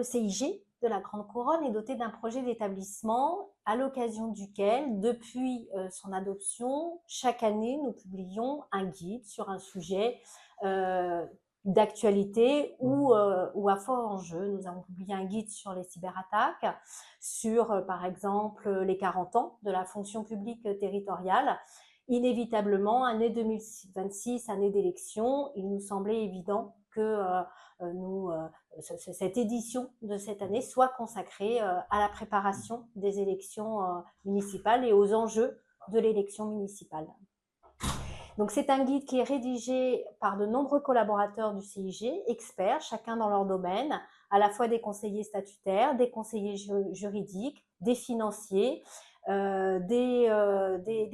CIG de la Grande Couronne est doté d'un projet d'établissement à l'occasion duquel, depuis son adoption, chaque année, nous publions un guide sur un sujet d'actualité ou à fort enjeu. Nous avons publié un guide sur les cyberattaques, sur, par exemple, les 40 ans de la fonction publique territoriale. Inévitablement, année 2026, année d'élection, il nous semblait évident que cette édition de cette année soit consacrée à la préparation des élections municipales et aux enjeux de l'élection municipale. Donc c'est un guide qui est rédigé par de nombreux collaborateurs du CIG, experts, chacun dans leur domaine, à la fois des conseillers statutaires, des conseillers juridiques, des financiers, des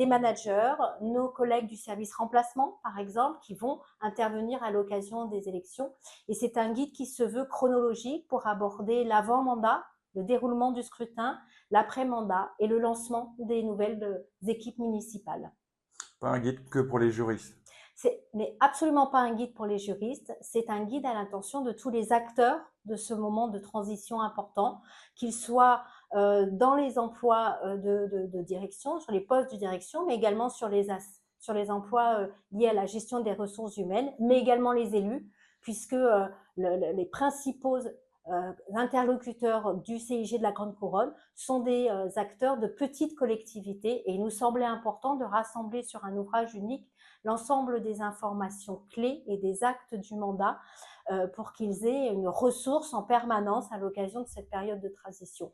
managers, nos collègues du service remplacement, par exemple, qui vont intervenir à l'occasion des élections. Et c'est un guide qui se veut chronologique pour aborder l'avant-mandat, le déroulement du scrutin, l'après-mandat et le lancement des nouvelles équipes municipales. Pas un guide que pour les juristes. C'est mais absolument pas un guide pour les juristes, c'est un guide à l'intention de tous les acteurs de ce moment de transition important, qu'ils soient dans les emplois de direction, sur les postes de direction, mais également sur les emplois liés à la gestion des ressources humaines, mais également les élus, puisque les principaux interlocuteurs du CIG de la Grande Couronne sont des acteurs de petites collectivités et il nous semblait important de rassembler sur un ouvrage unique l'ensemble des informations clés et des actes du mandat pour qu'ils aient une ressource en permanence à l'occasion de cette période de transition.